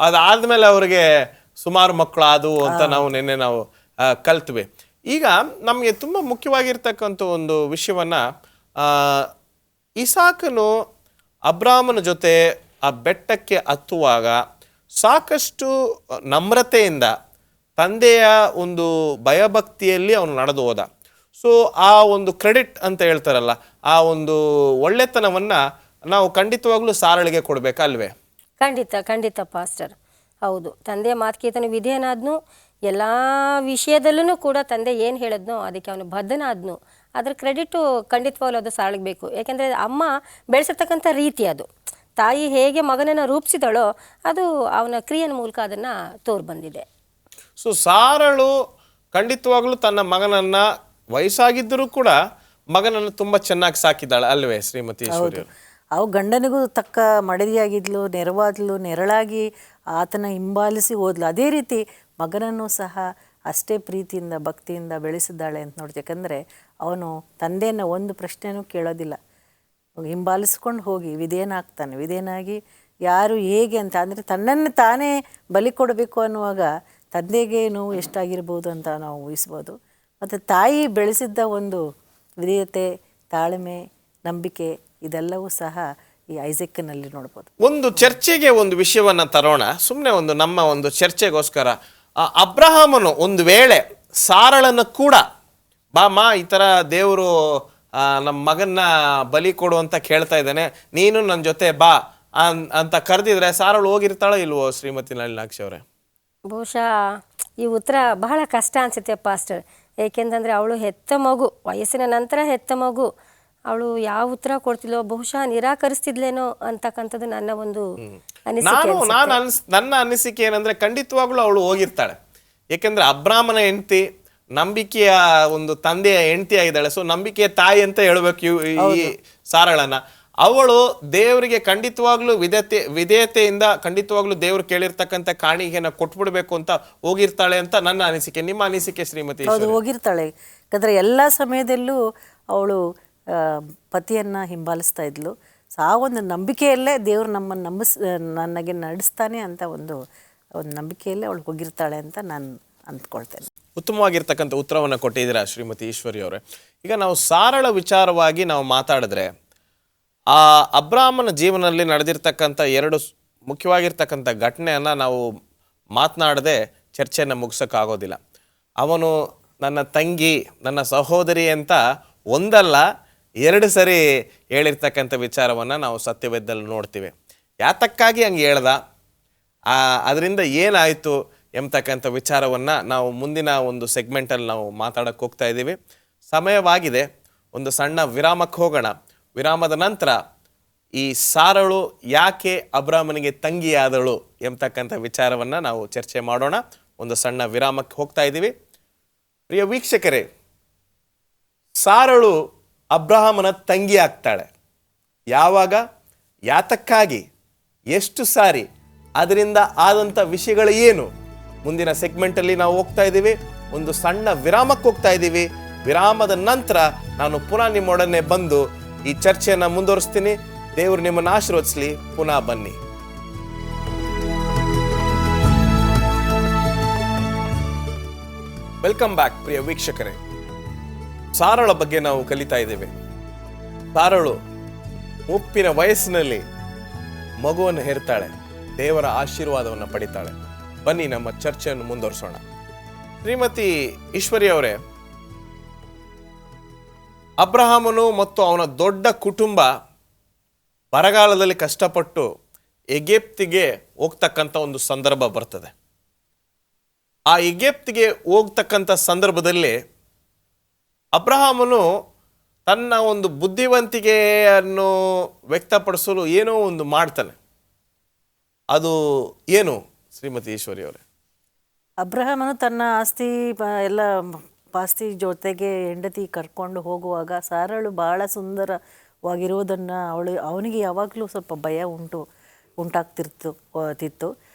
ಅದಾದ್ಮೇಲೆ ಅವರಿಗೆ ಸುಮಾರು ಮಕ್ಕಳು ಆದವು ಅಂತ ನಿನ್ನೆ ನಾವು ಕಲ್ತ್ವಿ. ಈಗ ನಮಗೆ ತುಂಬ ಮುಖ್ಯವಾಗಿರ್ತಕ್ಕಂಥ ಒಂದು ವಿಷಯವನ್ನ, ಇಸಾಕನು ಅಬ್ರಾಮನ ಜೊತೆ ಆ ಬೆಟ್ಟಕ್ಕೆ ಹತ್ತುವಾಗ ಸಾಕಷ್ಟು ನಮ್ರತೆಯಿಂದ ತಂದೆಯ ಒಂದು ಭಯಭಕ್ತಿಯಲ್ಲಿ ಅವನು ನಡೆದು ಹೋದ. ಸೊ ಆ ಒಂದು ಕ್ರೆಡಿಟ್ ಅಂತ ಹೇಳ್ತಾರಲ್ಲ, ಆ ಒಂದು ಒಳ್ಳೆತನವನ್ನು ನಾವು ಖಂಡಿತವಾಗ್ಲೂ ಸಾರಳಿಗೆ ಕೊಡಬೇಕಲ್ವೇ? ಖಂಡಿತ ಪಾಸ್ಟರ್, ಹೌದು. ತಂದೆಯ ಮಾತುಕೇತನು ವಿಧೇಯನಾದ್ನು, ಎಲ್ಲ ವಿಷಯದಲ್ಲೂ ಕೂಡ ತಂದೆ ಏನು ಹೇಳಿದ್ನೋ ಅದಕ್ಕೆ ಅವನು ಬದ್ಧನಾದ್ನು. ಅದ್ರ ಕ್ರೆಡಿಟು ಖಂಡಿತವಾಗ್ಲೂ ಅದು ಸಾರಳಿಗೆ ಬೇಕು. ಯಾಕೆಂದರೆ ಅಮ್ಮ ಬೆಳೆಸಿರ್ತಕ್ಕಂಥ ರೀತಿ, ಅದು ತಾಯಿ ಹೇಗೆ ಮಗನನ್ನು ರೂಪಿಸಿದಳೋ ಅದು ಅವನ ಕ್ರಿಯೆಯ ಮೂಲಕ ಅದನ್ನು ತೋರು ಬಂದಿದೆ. ಸೊ ಸಾರಳು ಖಂಡಿತವಾಗ್ಲೂ ತನ್ನ ಮಗನನ್ನ, ವಯಸ್ಸಾಗಿದ್ದರೂ ಕೂಡ ಮಗನನ್ನು ತುಂಬ ಚೆನ್ನಾಗಿ ಸಾಕಿದ್ದಾಳೆ ಅಲ್ವೇ ಶ್ರೀಮತಿ ಈಶ್ವರಿ? ಅವು ಗಂಡನಿಗೂ ತಕ್ಕ ಮಡದಿಯಾಗಿದ್ಲು, ನೆರವಾದ್ಲು, ನೆರಳಾಗಿ ಆತನ ಹಿಂಬಾಲಿಸಿ ಹೋದ್ಲು. ಅದೇ ರೀತಿ ಮಗನನ್ನು ಸಹ ಅಷ್ಟೇ ಪ್ರೀತಿಯಿಂದ ಭಕ್ತಿಯಿಂದ ಬೆಳೆಸಿದ್ದಾಳೆ ಅಂತ ನೋಡ್ತೀವಿ. ಯಾಕಂದರೆ ಅವನು ತಂದೆಯನ್ನು ಒಂದು ಪ್ರಶ್ನೆನೂ ಕೇಳೋದಿಲ್ಲ, ಹಿಂಬಾಲಿಸ್ಕೊಂಡು ಹೋಗಿ ವಿಧೇಯನಾಗಿ ಯಾರು ಹೇಗೆ ಅಂತ, ಅಂದರೆ ತನ್ನನ್ನು ತಾನೇ ಬಲಿ ಕೊಡಬೇಕು ಅನ್ನುವಾಗ ತಂದೆಗೆ ನೋವು ಎಷ್ಟಾಗಿರ್ಬೋದು ಅಂತ ನಾವು ಊಹಿಸ್ಬೋದು. ಮತ್ತು ತಾಯಿ ಬೆಳೆಸಿದ್ದ ಒಂದು ವಿಧೇಯತೆ, ತಾಳ್ಮೆ, ನಂಬಿಕೆ ಇದೆಲ್ಲವೂ ಸಹ ಈ ಐಸೆಕ್ನಲ್ಲಿ ನೋಡ್ಬೋದು. ಒಂದು ಚರ್ಚೆಗೆ ಒಂದು ವಿಷಯವನ್ನು ತರೋಣ, ಸುಮ್ಮನೆ ನಮ್ಮ ಒಂದು ಚರ್ಚೆಗೋಸ್ಕರ. ಅಬ್ರಹಾಮನು ಒಂದು ವೇಳೆ ಸಾರಳನ್ನು ಕೂಡ ಬಾಮ ಈ ಥರ ದೇವರು ನಮ್ಮ ಮಗನ್ನ ಬಲಿ ಕೊಡು ಅಂತ ಕೇಳ್ತಾ ಇದ್ದಾನೆ, ನೀನು ನನ್ನ ಜೊತೆ ಬಾ ಅಂತ ಕರೆದಿದ್ರೆ ಸಾರಳು ಹೋಗಿರ್ತಾಳೋ ಇಲ್ವೋ ಶ್ರೀಮತಿ ನಳಿನಾಕ್ಷಿ ಅವರೇ? ಬಹುಶಃ ಈ ಉತ್ತರ ಬಹಳ ಕಷ್ಟ ಅನಿಸುತ್ತೆ ಪಾಸ್ಟರ್. ಏಕೆಂತಂದರೆ ಅವಳು ಹೆತ್ತ ಮಗು, ವಯಸ್ಸಿನ ನಂತರ ಹೆತ್ತ ಮಗು, ಅವಳು ಯಾವ ಉತ್ತರ ಕೊಡ್ತಿಲ್ವೋ, ಬಹುಶಃ ನಿರಾಕರಿಸ್ತಿದ್ಲೇನೋ ಅಂತಕ್ಕಂಥದ್ದು ನನ್ನ ಒಂದು ನನ್ನ ಅನಿಸಿಕೆ ಏನಂದ್ರೆ ಖಂಡಿತವಾಗ್ಲೂ ಅವಳು ಹೋಗಿರ್ತಾಳೆ. ಯಾಕೆಂದ್ರೆ ಅಬ್ರಾಹ್ಮನ ಹೆಂಡತಿ ನಂಬಿಕೆಯ ಒಂದು ತಂದೆಯ ಹೆಂಡತಿ ಆಗಿದ್ದಾಳೆ. ಸೊ ನಂಬಿಕೆಯ ತಾಯಿ ಅಂತ ಹೇಳ್ಬೇಕು ಈ ಸಾರಳನ. ಅವಳು ದೇವರಿಗೆ ಖಂಡಿತವಾಗ್ಲೂ ವಿಧೇಯತೆಯಿಂದ ಖಂಡಿತವಾಗ್ಲೂ ದೇವ್ರು ಕೇಳಿರ್ತಕ್ಕಂಥ ಕಾಣಿಕೆನ ಕೊಟ್ಬಿಡ್ಬೇಕು ಅಂತ ಹೋಗಿರ್ತಾಳೆ ಅಂತ ನನ್ನ ಅನಿಸಿಕೆ. ನಿಮ್ಮ ಅನಿಸಿಕೆ ಶ್ರೀಮತಿ? ಹೌದು, ಹೋಗಿರ್ತಾಳೆ. ಯಾಕಂದರೆ ಎಲ್ಲ ಸಮಯದಲ್ಲೂ ಅವಳು ಪತಿಯನ್ನು ಹಿಂಬಾಲಿಸ್ತಾ ಇದ್ಲು. ಆ ಒಂದು ನಂಬಿಕೆಯಲ್ಲೇ ದೇವರು ನಮ್ಮನ್ನು ನನಗೆ ನಡೆಸ್ತಾನೆ ಅಂತ ಒಂದು ನಂಬಿಕೆಯಲ್ಲೇ ಅವಳು ಹೋಗಿರ್ತಾಳೆ ಅಂತ ನಾನು ಅಂದ್ಕೊಳ್ತೇನೆ. ಉತ್ತಮವಾಗಿರ್ತಕ್ಕಂಥ ಉತ್ತರವನ್ನು ಕೊಟ್ಟಿದ್ದೀರಾ ಶ್ರೀಮತಿ ಈಶ್ವರಿ ಅವರೇ. ಈಗ ನಾವು ಸಾರಳ ವಿಚಾರವಾಗಿ ನಾವು ಮಾತಾಡಿದ್ರೆ, ಆ ಅಬ್ರಾಹ್ಮನ ಜೀವನದಲ್ಲಿ ನಡೆದಿರ್ತಕ್ಕಂಥ ಎರಡು ಮುಖ್ಯವಾಗಿರ್ತಕ್ಕಂಥ ಘಟನೆಯನ್ನು ನಾವು ಮಾತನಾಡದೆ ಚರ್ಚೆಯನ್ನು ಮುಗಿಸೋಕ್ಕಾಗೋದಿಲ್ಲ. ಅವನು ನನ್ನ ತಂಗಿ, ನನ್ನ ಸಹೋದರಿ ಅಂತ ಒಂದಲ್ಲ 2 ಸರಿ ಹೇಳಿರ್ತಕ್ಕಂಥ ವಿಚಾರವನ್ನು ನಾವು ಸತ್ಯವೇದದಲ್ಲಿ ನೋಡ್ತೀವಿ. ಯಾತಕ್ಕಾಗಿ ಹಂಗೆ ಹೇಳ್ದ, ಅದರಿಂದ ಏನಾಯಿತು ಎಂಬತಕ್ಕಂಥ ವಿಚಾರವನ್ನು ನಾವು ಮುಂದಿನ ಒಂದು ಸೆಗ್ಮೆಂಟಲ್ಲಿ ನಾವು ಮಾತಾಡೋಕ್ಕೆ ಹೋಗ್ತಾ ಇದ್ದೀವಿ. ಸಮಯವಾಗಿದೆ, ಒಂದು ಸಣ್ಣ ವಿರಾಮಕ್ಕೆ ಹೋಗೋಣ. ವಿರಾಮದ ನಂತರ ಈ ಸಾರಳು ಯಾಕೆ ಅಬ್ರಾಮನಿಗೆ ತಂಗಿಯಾದಳು ಎಂಬತಕ್ಕಂಥ ವಿಚಾರವನ್ನು ನಾವು ಚರ್ಚೆ ಮಾಡೋಣ. ಒಂದು ಸಣ್ಣ ವಿರಾಮಕ್ಕೆ ಹೋಗ್ತಾ ಇದ್ದೀವಿ. ಪ್ರಿಯ ವೀಕ್ಷಕರೇ, ಸಾರಳು ಅಬ್ರಹಾಮನ ತಂಗಿ ಆಗ್ತಾಳೆ. ಯಾವಾಗ, ಯಾತಕ್ಕಾಗಿ, ಎಷ್ಟು ಸಾರಿ, ಅದರಿಂದ ಆದಂಥ ವಿಷಯಗಳು ಏನು, ಮುಂದಿನ ಸೆಗ್ಮೆಂಟಲ್ಲಿ ನಾವು ಹೋಗ್ತಾ ಇದ್ದೀವಿ. ಒಂದು ಸಣ್ಣ ವಿರಾಮಕ್ಕೆ ಹೋಗ್ತಾ ಇದ್ದೀವಿ. ವಿರಾಮದ ನಂತರ ನಾನು ಪುನಃ ನಿಮ್ಮೊಡನೆ ಬಂದು ಈ ಚರ್ಚೆಯನ್ನು ಮುಂದುವರಿಸ್ತೀನಿ. ದೇವರು ನಿಮ್ಮನ್ನು ಆಶೀರ್ವದಿಸಲಿ. ಪುನಃ ಬನ್ನಿ. ವೆಲ್ಕಮ್ ಬ್ಯಾಕ್ ಪ್ರಿಯ ವೀಕ್ಷಕರೇ. ಸಾರಳ ಬಗ್ಗೆ ನಾವು ಕಲಿತಾ ಇದ್ದೇವೆ. ಸಾರಳು ಮುಪ್ಪಿನ ವಯಸ್ಸಿನಲ್ಲಿ ಮಗುವನ್ನು ಹೆರ್ತಾಳೆ, ದೇವರ ಆಶೀರ್ವಾದವನ್ನು ಪಡಿತಾಳೆ. ಬನ್ನಿ ನಮ್ಮ ಚರ್ಚೆಯನ್ನು ಮುಂದುವರಿಸೋಣ. ಶ್ರೀಮತಿ ಈಶ್ವರಿ ಅವರೇ, ಅಬ್ರಹಾಮನು ಮತ್ತು ಅವನ ದೊಡ್ಡ ಕುಟುಂಬ ಬರಗಾಲದಲ್ಲಿ ಕಷ್ಟಪಟ್ಟು ಎಗಿಪ್ತಿಗೆ ಹೋಗ್ತಕ್ಕಂಥ ಒಂದು ಸಂದರ್ಭ ಬರ್ತದೆ. ಆ ಎಗಿಪ್ತಿಗೆ ಹೋಗ್ತಕ್ಕಂಥ ಸಂದರ್ಭದಲ್ಲಿ ಅಬ್ರಹಾಮನು ತನ್ನ ಒಂದು ಬುದ್ಧಿವಂತಿಕೆಯನ್ನು ವ್ಯಕ್ತಪಡಿಸಲು ಏನೋ ಒಂದು ಮಾಡ್ತಾನೆ. ಅದು ಏನು ಶ್ರೀಮತಿ ಈಶ್ವರಿ ಅವರೇ? ಅಬ್ರಹಾಮನು ತನ್ನ ಎಲ್ಲ ಆಸ್ತಿ ಜೊತೆಗೆ ಹೆಂಡತಿ ಕರ್ಕೊಂಡು ಹೋಗುವಾಗ ಸಾರಳು ಭಾಳ ಸುಂದರವಾಗಿರುವುದನ್ನು ಅವನಿಗೆ ಯಾವಾಗಲೂ ಸ್ವಲ್ಪ ಭಯ ಉಂಟಾಗ್ತಿತ್ತು.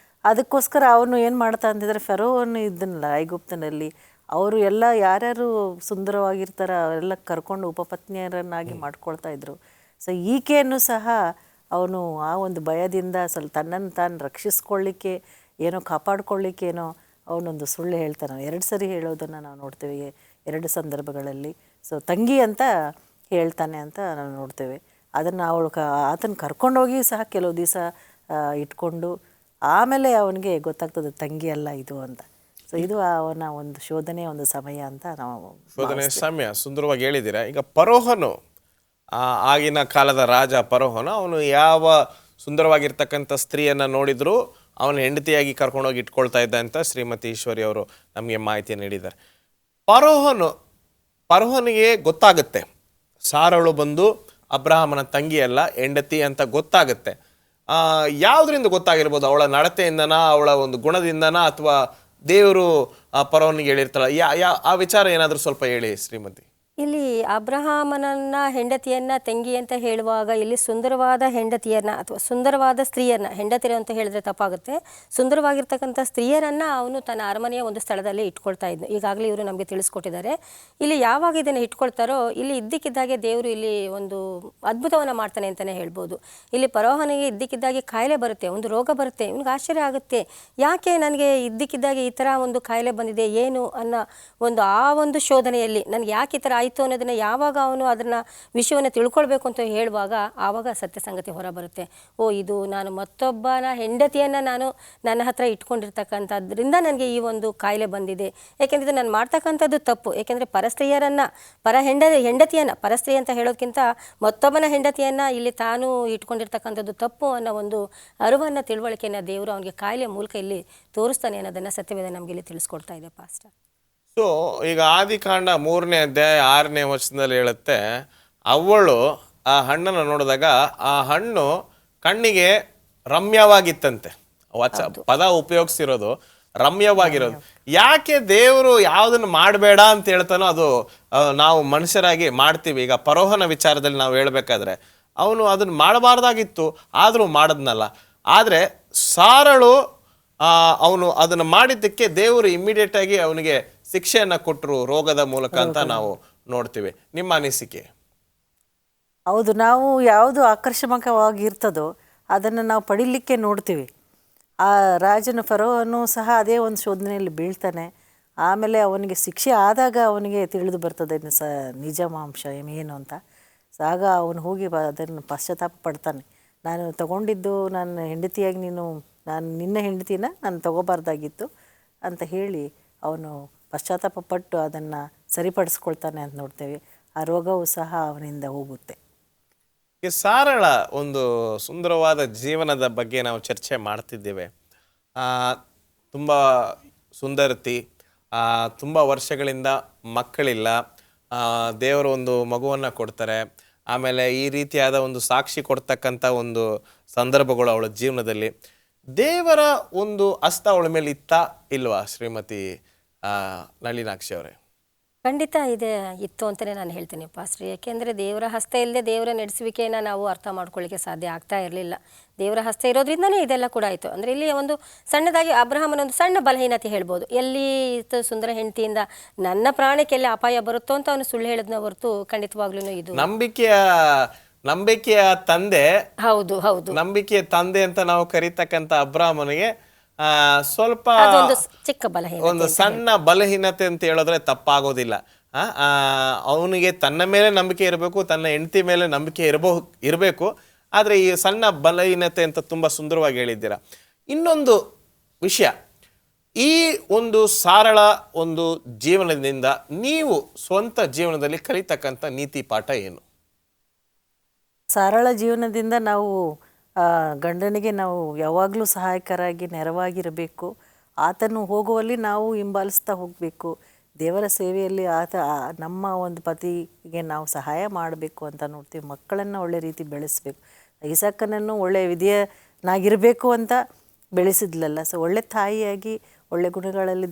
ಅದಕ್ಕೋಸ್ಕರ ಅವನು ಏನು ಮಾಡ್ತಾ ಅಂತಿದ್ರೆ, ಫೆರೋವನ್ನು ಇದ್ದನಲ್ಲ ಐಗುಪ್ತನಲ್ಲಿ, ಅವರು ಎಲ್ಲ ಯಾರ್ಯಾರು ಸುಂದರವಾಗಿರ್ತಾರ ಅವರೆಲ್ಲ ಕರ್ಕೊಂಡು ಉಪಪತ್ನಿಯರನ್ನಾಗಿ ಮಾಡ್ಕೊಳ್ತಾ ಇದ್ರು. ಸೊ ಈಕೆಯನ್ನು ಸಹ ಅವನು ಆ ಒಂದು ಭಯದಿಂದ ಸ್ವಲ್ಪ ತನ್ನನ್ನು ತಾನು ರಕ್ಷಿಸ್ಕೊಳ್ಳಿಕ್ಕೆ ಕಾಪಾಡ್ಕೊಳ್ಳಿಕ್ಕೇನೋ ಅವನೊಂದು ಸುಳ್ಳು ಹೇಳ್ತಾನೆ. 2 ಸರಿ ಹೇಳೋದನ್ನು ನಾವು ನೋಡ್ತೇವೆ 2 ಸಂದರ್ಭಗಳಲ್ಲಿ. ಸೊ ತಂಗಿ ಅಂತ ಹೇಳ್ತಾನೆ ಅಂತ ನಾವು ನೋಡ್ತೇವೆ. ಅದನ್ನು ಆತನ ಕರ್ಕೊಂಡೋಗಿ ಸಹ ಕೆಲವು ದಿವಸ ಇಟ್ಕೊಂಡು ಆಮೇಲೆ ಅವನಿಗೆ ಗೊತ್ತಾಗ್ತದೆ ತಂಗಿ ಅಲ್ಲ ಇದು ಅಂತ. ಸೊ ಇದು ಅವನ ಒಂದು ಶೋಧನೆ, ಒಂದು ಸಮಯ ಅಂತ ನಾವು ಶೋಧನೆ ಸಮಯ ಸುಂದರವಾಗಿ ಹೇಳಿದ್ದೀರಾ. ಈಗ ಫರೋಹನು, ಆಗಿನ ಕಾಲದ ರಾಜ ಫರೋಹನು, ಅವನು ಯಾವ ಸುಂದರವಾಗಿರ್ತಕ್ಕಂಥ ಸ್ತ್ರೀಯನ್ನು ನೋಡಿದ್ರು ಅವನ ಹೆಂಡತಿಯಾಗಿ ಕರ್ಕೊಂಡೋಗಿ ಇಟ್ಕೊಳ್ತಾ ಇದ್ದ ಅಂತ ಶ್ರೀಮತಿ ಈಶ್ವರಿ ಅವರು ನಮಗೆ ಮಾಹಿತಿ ನೀಡಿದ್ದಾರೆ. ಫರೋಹನಿಗೆ ಗೊತ್ತಾಗುತ್ತೆ ಸಾರಳು ಬಂದು ಅಬ್ರಹಾಮನ ತಂಗಿ ಅಲ್ಲ, ಹೆಂಡತಿ ಅಂತ ಗೊತ್ತಾಗುತ್ತೆ. ಯಾವುದರಿಂದ ಗೊತ್ತಾಗಿರ್ಬೋದು? ಅವಳ ನಡತೆಯಿಂದನಾ, ಅವಳ ಒಂದು ಗುಣದಿಂದನಾ, ಅಥವಾ ದೇವರು ಫರೋಹನಿಗೆ ಹೇಳಿರ್ತಾಳ? ಆ ವಿಚಾರ ಏನಾದರೂ ಸ್ವಲ್ಪ ಹೇಳಿ ಶ್ರೀಮತಿ. ಇಲ್ಲಿ ಅಬ್ರಹಾಮನನ್ನ ಹೆಂಡತಿಯನ್ನ ತಂಗಿ ಅಂತ ಹೇಳುವಾಗ ಇಲ್ಲಿ ಸುಂದರವಾದ ಹೆಂಡತಿಯನ್ನ ಅಥವಾ ಸುಂದರವಾದ ಸ್ತ್ರೀಯರನ್ನ, ಹೆಂಡತಿಯರು ಅಂತ ಹೇಳಿದ್ರೆ ತಪ್ಪಾಗುತ್ತೆ, ಸುಂದರವಾಗಿರ್ತಕ್ಕಂಥ ಸ್ತ್ರೀಯರನ್ನ ಅವನು ತನ್ನ ಅರಮನೆಯ ಒಂದು ಸ್ಥಳದಲ್ಲಿ ಇಟ್ಕೊಳ್ತಾ ಇದ್ನು. ಈಗಾಗಲೇ ಇವರು ನಮಗೆ ತಿಳಿಸ್ಕೊಟ್ಟಿದ್ದಾರೆ. ಇಲ್ಲಿ ಯಾವಾಗ ಇದನ್ನು ಇಟ್ಕೊಳ್ತಾರೋ ಇಲ್ಲಿ ಇದ್ದಕ್ಕಿದ್ದಾಗೆ ದೇವರು ಇಲ್ಲಿ ಒಂದು ಅದ್ಭುತವನ್ನು ಮಾಡ್ತಾನೆ ಅಂತಲೇ ಹೇಳ್ಬೋದು. ಇಲ್ಲಿ ಫರೋಹನಿಗೆ ಇದ್ದಕ್ಕಿದ್ದಾಗೆ ಕಾಯಿಲೆ ಬರುತ್ತೆ, ಒಂದು ರೋಗ ಬರುತ್ತೆ. ಇವನಿಗೆ ಆಶ್ಚರ್ಯ ಆಗುತ್ತೆ, ಯಾಕೆ ನನಗೆ ಇದ್ದಕ್ಕಿದ್ದಾಗೆ ಈ ಥರ ಒಂದು ಕಾಯಿಲೆ ಬಂದಿದೆ ಏನು ಅನ್ನೋ ಒಂದು ಆ ಒಂದು ಶೋಧನೆಯಲ್ಲಿ ನನಗೆ ಯಾಕೆ ಈ ಥರ ಆಯಿತು ಅನ್ನೋದನ್ನು ಯಾವಾಗ ಅವನು ಅದನ್ನು ವಿಷಯವನ್ನು ತಿಳ್ಕೊಳ್ಬೇಕು ಅಂತ ಹೇಳುವಾಗ ಆವಾಗ ಸತ್ಯ ಸಂಗತಿ ಹೊರ ಬರುತ್ತೆ. ಇದು ನಾನು ಮತ್ತೊಬ್ಬನ ಹೆಂಡತಿಯನ್ನು ನಾನು ನನ್ನ ಹತ್ರ ಇಟ್ಕೊಂಡಿರ್ತಕ್ಕಂಥದ್ರಿಂದ ನನಗೆ ಈ ಒಂದು ಕಾಯಿಲೆ ಬಂದಿದೆ. ಯಾಕೆಂದರೆ ನಾನು ಮಾಡ್ತಕ್ಕಂಥದ್ದು ತಪ್ಪು. ಏಕೆಂದರೆ ಪರಸ್ತ್ರೀಯರನ್ನು ಹೆಂಡತಿಯನ್ನು ಪರಸ್ತ್ರೀ ಅಂತ ಹೇಳೋದಕ್ಕಿಂತ ಮತ್ತೊಬ್ಬನ ಹೆಂಡತಿಯನ್ನು ಇಲ್ಲಿ ತಾನು ಇಟ್ಕೊಂಡಿರ್ತಕ್ಕಂಥದ್ದು ತಪ್ಪು ಅನ್ನೋ ಒಂದು ಅರಿವನ್ನು, ತಿಳುವಳಿಕೆಯನ್ನು ದೇವರು ಅವನಿಗೆ ಕಾಯಿಲೆ ಮೂಲಕ ಇಲ್ಲಿ ತೋರಿಸ್ತಾನೆ ಅನ್ನೋದನ್ನು ಸತ್ಯವೇದ ನಮಗೆ ಇಲ್ಲಿ ತಿಳಿಸ್ಕೊಡ್ತಾ ಇದೆ ಪಾಸ್ಟರ್. ಸೊ ಈಗ ಆದಿಕಾಂಡ 3ನೇ ಅಧ್ಯಾಯ 6ನೇ ವಚನದಲ್ಲಿ ಹೇಳುತ್ತೆ, ಅವಳು ಆ ಹಣ್ಣನ್ನು ನೋಡಿದಾಗ ಆ ಹಣ್ಣು ಕಣ್ಣಿಗೆ ರಮ್ಯವಾಗಿತ್ತಂತೆ. ಪದ ಉಪಯೋಗಿಸಿರೋದು ರಮ್ಯವಾಗಿರೋದು. ಯಾಕೆ ದೇವರು ಯಾವುದನ್ನು ಮಾಡಬೇಡ ಅಂತ ಹೇಳ್ತಾನೋ ಅದು ನಾವು ಮನುಷ್ಯರಾಗಿ ಮಾಡ್ತೀವಿ. ಈಗ ಫರೋಹನ ವಿಚಾರದಲ್ಲಿ ನಾವು ಹೇಳ್ಬೇಕಾದ್ರೆ ಅವನು ಅದನ್ನು ಮಾಡಬಾರ್ದಾಗಿತ್ತು, ಆದರೂ ಮಾಡದ್ನಲ್ಲ. ಆದರೆ ಸಾರಳು ಅವನು ಅದನ್ನು ಮಾಡಿದ್ದಕ್ಕೆ ದೇವರು ಇಮ್ಮಿಡಿಯೇಟ್ ಆಗಿ ಅವನಿಗೆ ಶಿಕ್ಷೆಯನ್ನು ಕೊಟ್ಟರು ರೋಗದ ಮೂಲಕ ಅಂತ ನಾವು ನೋಡ್ತೀವಿ. ನಿಮ್ಮ ಅನಿಸಿಕೆ? ಹೌದು, ನಾವು ಯಾವುದು ಆಕರ್ಷಕವಾಗಿರ್ತದೋ ಅದನ್ನು ನಾವು ಪಡೀಲಿಕ್ಕೆ ನೋಡ್ತೀವಿ. ಆ ರಾಜನ ಫರೋಹನು ಸಹ ಅದೇ ಒಂದು ಶೋಧನೆಯಲ್ಲಿ ಬೀಳ್ತಾನೆ. ಆಮೇಲೆ ಅವನಿಗೆ ಶಿಕ್ಷೆ ಆದಾಗ ಅವನಿಗೆ ತಿಳಿದು ಬರ್ತದೆ ನಿಜಾಂಶ ಏನು ಅಂತ. ಆಗ ಅವನು ಹೋಗಿ ಅದನ್ನು ಪಶ್ಚಾತ್ತಾಪ ಪಡ್ತಾನೆ. ನಾನು ತಗೊಂಡಿದ್ದು ನನ್ನ ಹೆಂಡತಿಯಾಗಿ ನಾನು ನಿನ್ನ ಹೆಂಡತಿನ ನಾನು ತಗೋಬಾರ್ದಾಗಿತ್ತು ಅಂತ ಹೇಳಿ ಅವನು ಪಶ್ಚಾತ್ತಾಪ ಪಟ್ಟು ಅದನ್ನು ಸರಿಪಡಿಸ್ಕೊಳ್ತಾನೆ ಅಂತ ನೋಡ್ತೇವೆ. ಆ ರೋಗವು ಸಹ ಅವನಿಂದ ಹೋಗುತ್ತೆ. ಈ ಸಾರಳ ಒಂದು ಸುಂದರವಾದ ಜೀವನದ ಬಗ್ಗೆ ನಾವು ಚರ್ಚೆ ಮಾಡ್ತಿದ್ದೇವೆ. ತುಂಬ ಸುಂದರತಿ, ತುಂಬ ವರ್ಷಗಳಿಂದ ಮಕ್ಕಳಿಲ್ಲ, ದೇವರು ಒಂದು ಮಗುವನ್ನು ಕೊಡ್ತಾರೆ. ಆಮೇಲೆ ಈ ರೀತಿಯಾದ ಒಂದು ಸಾಕ್ಷಿ ಕೊಡ್ತಕ್ಕಂಥ ಒಂದು ಸಂದರ್ಭಗಳು ಅವಳ ಜೀವನದಲ್ಲಿ. ದೇವರ ಒಂದು ಹಸ್ತ ಅವಳ ಮೇಲೆ ಇತ್ತಾ ಇಲ್ವಾ ಶ್ರೀಮತಿ ನಳಿನಾಕ್ಷಿ ಅವರೇ? ಖಂಡಿತ ಇತ್ತು ಅಂತಲೇ ನಾನು ಹೇಳ್ತೀನಿ ಪಾಸ್ಟ್ರಿ. ಯಾಕೆಂದರೆ ದೇವರ ಹಸ್ತ ಇಲ್ಲದೆ ದೇವರ ನಡೆಸುವಿಕೆಯನ್ನು ನಾವು ಅರ್ಥ ಮಾಡ್ಕೊಳ್ಳಿಕ್ಕೆ ಸಾಧ್ಯ ಆಗ್ತಾ ಇರಲಿಲ್ಲ. ದೇವರ ಹಸ್ತ ಇರೋದ್ರಿಂದನೇ ಇದೆಲ್ಲ ಕೂಡ ಆಯಿತು. ಅಂದರೆ ಇಲ್ಲಿ ಒಂದು ಸಣ್ಣದಾಗಿ ಅಬ್ರಹಾಮನ ಒಂದು ಸಣ್ಣ ಬಲಹೀನತೆ ಹೇಳ್ಬೋದು. ಎಲ್ಲಿ ಸುಂದರ ಹೆಂಡತಿಯಿಂದ ನನ್ನ ಪ್ರಾಣಕ್ಕೆ ಎಲ್ಲಿ ಅಪಾಯ ಬರುತ್ತೋ ಅಂತ ಅವನು ಸುಳ್ಳು ಹೇಳಿದ್ನ ಹೊರತು ಖಂಡಿತವಾಗ್ಲೂ ಇದು ನಂಬಿಕೆಯ ತಂದೆ. ಹೌದು ಹೌದು, ನಂಬಿಕೆಯ ತಂದೆ ಅಂತ ನಾವು ಕರೀತಕ್ಕಂಥ ಅಬ್ರಹಾಮನಿಗೆ ಸ್ವಲ್ಪ ಚಿಕ್ಕ ಬಲಹೀನತೆ, ಒಂದು ಸಣ್ಣ ಬಲಹೀನತೆ ಅಂತ ಹೇಳಿದ್ರೆ ತಪ್ಪಾಗೋದಿಲ್ಲ. ಅವನಿಗೆ ತನ್ನ ಮೇಲೆ ನಂಬಿಕೆ ಇರಬೇಕು, ತನ್ನ ಹೆಂಡತಿ ಮೇಲೆ ನಂಬಿಕೆ ಇರಬೇಕು. ಆದರೆ ಈ ಸಣ್ಣ ಬಲಹೀನತೆ ಅಂತ ತುಂಬ ಸುಂದರವಾಗಿ ಹೇಳಿದ್ದೀರಾ. ಇನ್ನೊಂದು ವಿಷಯ, ಈ ಒಂದು ಸಾರಳ ಒಂದು ಜೀವನದಿಂದ ನೀವು ಸ್ವಂತ ಜೀವನದಲ್ಲಿ ಕಲಿತಕ್ಕಂಥ ನೀತಿ ಪಾಠ ಏನು? ಸರಳ ಜೀವನದಿಂದ ನಾವು ಗಂಡನಿಗೆ ನಾವು ಯಾವಾಗಲೂ ಸಹಾಯಕರಾಗಿ ನೆರವಾಗಿರಬೇಕು. ಆತನು ಹೋಗುವಲ್ಲಿ ನಾವು ಹಿಂಬಾಲಿಸ್ತಾ ಹೋಗಬೇಕು. ದೇವರ ಸೇವೆಯಲ್ಲಿ ನಮ್ಮ ಒಂದು ಪತಿಗೆ ನಾವು ಸಹಾಯ ಮಾಡಬೇಕು ಅಂತ ನೋಡ್ತೀವಿ. ಮಕ್ಕಳನ್ನು ಒಳ್ಳೆ ರೀತಿ ಬೆಳೆಸಬೇಕು. ಇಸಾಕನನ್ನು ಒಳ್ಳೆಯ ವಿಧಿಯನಾಗಿರಬೇಕು ಅಂತ ಬೆಳೆಸಿದ್ಲಲ್ಲ. ಸೊ ಒಳ್ಳೆ ತಾಯಿಯಾಗಿ ಒಳ್ಳೆ ಗುಣಗಳಲ್ಲಿ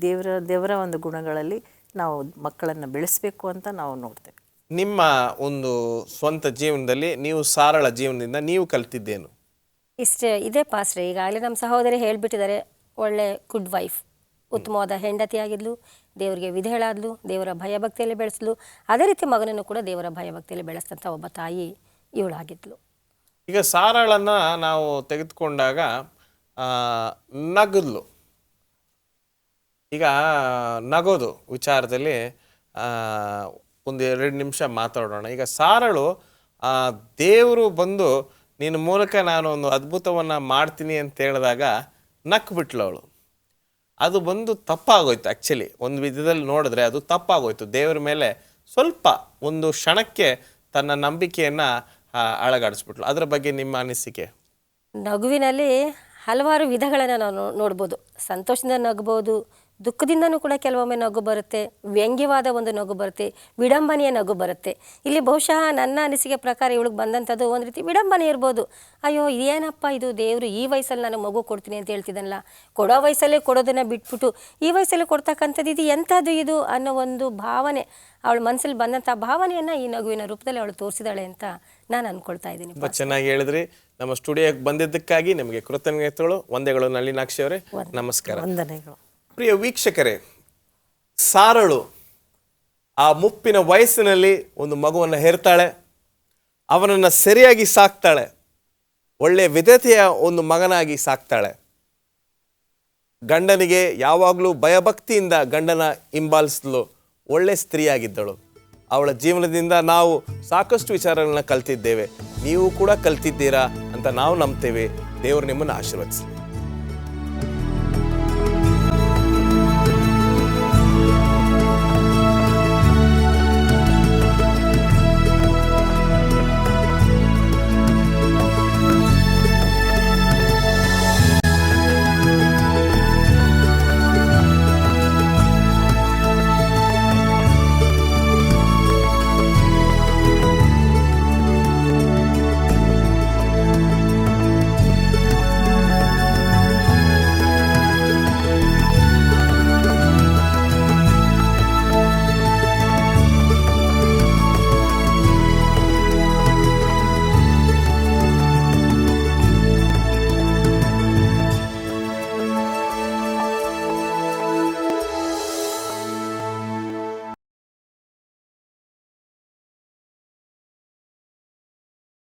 ದೇವರ ಒಂದು ಗುಣಗಳಲ್ಲಿ ನಾವು ಮಕ್ಕಳನ್ನು ಬೆಳೆಸಬೇಕು ಅಂತ ನಾವು ನೋಡ್ತೇವೆ. ನಿಮ್ಮ ಒಂದು ಸ್ವಂತ ಜೀವನದಲ್ಲಿ ನೀವು ಸಾರಳ ಜೀವನದಿಂದ ನೀವು ಕಲ್ತಿದ್ದೇನು? ಇಷ್ಟೇ ಇದೆ ಪಾಸ್ಟ್ರೆ. ಈಗಾಗಲೇ ನಮ್ಮ ಸಹೋದರಿ ಹೇಳಿಬಿಟ್ಟಿದ್ದಾರೆ, ಒಳ್ಳೆ ಗುಡ್ ವೈಫ್, ಉತ್ತಮವಾದ ಹೆಂಡತಿಯಾಗಿದ್ಲು, ದೇವರಿಗೆ ವಿಧೇಯಳಾದ್ಲು, ದೇವರ ಭಯಭಕ್ತಿಯಲ್ಲಿ ಬೆಳೆಸಲು, ಅದೇ ರೀತಿ ಮಗನನ್ನು ಕೂಡ ದೇವರ ಭಯಭಕ್ತಿಯಲ್ಲಿ ಬೆಳೆಸ್ತಂಥ ಒಬ್ಬ ತಾಯಿ ಇವಳಾಗಿದ್ಲು. ಈಗ ಸಾರಳನ್ನ ನಾವು ತೆಗೆದುಕೊಂಡಾಗ ನಗದ್ಲು. ಈಗ ನಗೋದು ವಿಚಾರದಲ್ಲಿ ಒಂದು 2 ನಿಮಿಷ ಮಾತಾಡೋಣ. ಈಗ ಸಾರಳು ದೇವರು ಬಂದು ನಿನ್ನ ಮೂಲಕ ನಾನು ಒಂದು ಅದ್ಭುತವನ್ನು ಮಾಡ್ತೀನಿ ಅಂತ ಹೇಳಿದಾಗ ನಕ್ಬಿಟ್ಲು ಅವಳು. ಅದು ಬಂದು ತಪ್ಪಾಗೋಯ್ತು. ಆ್ಯಕ್ಚುಲಿ ಒಂದು ವಿಧದಲ್ಲಿ ನೋಡಿದ್ರೆ ಅದು ತಪ್ಪಾಗೋಯ್ತು. ದೇವರ ಮೇಲೆ ಸ್ವಲ್ಪ ಒಂದು ಕ್ಷಣಕ್ಕೆ ತನ್ನ ನಂಬಿಕೆಯನ್ನು ಅಳಗಾಡಿಸ್ಬಿಟ್ಲು. ಅದರ ಬಗ್ಗೆ ನಿಮ್ಮ ಅನಿಸಿಕೆ? ನಗುವಿನಲ್ಲಿ ಹಲವಾರು ವಿಧಗಳನ್ನು ನಾವು ನೋಡ್ಬೋದು. ಸಂತೋಷದಿಂದ ನಗ್ಬೋದು, ದುಃಖದಿಂದನೂ ಕೂಡ ಕೆಲವೊಮ್ಮೆ ನಗು ಬರುತ್ತೆ, ವ್ಯಂಗ್ಯವಾದ ಒಂದು ನಗು ಬರುತ್ತೆ, ವಿಡಂಬನೆಯ ನಗು ಬರುತ್ತೆ. ಇಲ್ಲಿ ಬಹುಶಃ ನನ್ನ ಅನಿಸಿಕೆ ಪ್ರಕಾರ ಇವಳಿಗೆ ಬಂದಂಥದ್ದು ಒಂದು ರೀತಿ ವಿಡಂಬನೆ ಇರ್ಬೋದು. ಅಯ್ಯೋ ಏನಪ್ಪ ಇದು, ದೇವರು ಈ ವಯಸ್ಸಲ್ಲಿ ನಾನು ಮಗು ಕೊಡ್ತೀನಿ ಅಂತ ಹೇಳ್ತಿದ್ದನಲ್ಲ, ಕೊಡೋ ವಯಸ್ಸಲ್ಲೇ ಕೊಡೋದನ್ನು ಬಿಟ್ಬಿಟ್ಟು ಈ ವಯಸ್ಸಲ್ಲಿ ಕೊಡ್ತಕ್ಕಂಥದ್ದು ಇದು ಎಂಥದ್ದು ಇದು ಅನ್ನೋ ಒಂದು ಭಾವನೆ, ಅವಳ ಮನಸ್ಸಲ್ಲಿ ಬಂದಂಥ ಭಾವನೆಯನ್ನು ಈ ನಗುವಿನ ರೂಪದಲ್ಲಿ ಅವಳು ತೋರಿಸಿದಾಳೆ ಅಂತ ನಾನು ಅಂದ್ಕೊಳ್ತಾ ಇದ್ದೀನಿ. ತುಂಬ ಚೆನ್ನಾಗಿ ಹೇಳಿದ್ರಿ. ನಮ್ಮ ಸ್ಟುಡಿಯೋಕ್ಕೆ ಬಂದಿದ್ದಕ್ಕಾಗಿ ನಿಮಗೆ ಕೃತಜ್ಞತೆಗಳು. ವಂದನೆಗಳು ನಳಿನಾಕ್ಷಿ ಅವರೇ, ನಮಸ್ಕಾರ. ವಂದನೆಗಳು. ಪ್ರಿಯ ವೀಕ್ಷಕರೇ, ಸಾರಳು ಆ ಮುಪ್ಪಿನ ವಯಸ್ಸಿನಲ್ಲಿ ಒಂದು ಮಗುವನ್ನು ಹೆರ್ತಾಳೆ, ಅವನನ್ನು ಸರಿಯಾಗಿ ಸಾಕ್ತಾಳೆ, ಒಳ್ಳೆಯ ವಿಧತೆಯ ಒಂದು ಮಗನಾಗಿ ಸಾಕ್ತಾಳೆ. ಗಂಡನಿಗೆ ಯಾವಾಗಲೂ ಭಯಭಕ್ತಿಯಿಂದ ಗಂಡನ ಹಿಂಬಾಲಿಸಲು ಒಳ್ಳೆ ಸ್ತ್ರೀಯಾಗಿದ್ದಳು. ಅವಳ ಜೀವನದಿಂದ ನಾವು ಸಾಕಷ್ಟು ವಿಚಾರಗಳನ್ನ ಕಲ್ತಿದ್ದೇವೆ. ನೀವು ಕೂಡ ಕಲ್ತಿದ್ದೀರಾ ಅಂತ ನಾವು ನಂಬ್ತೇವೆ. ದೇವರು ನಿಮ್ಮನ್ನು ಆಶೀರ್ವದಿಸಲಿ.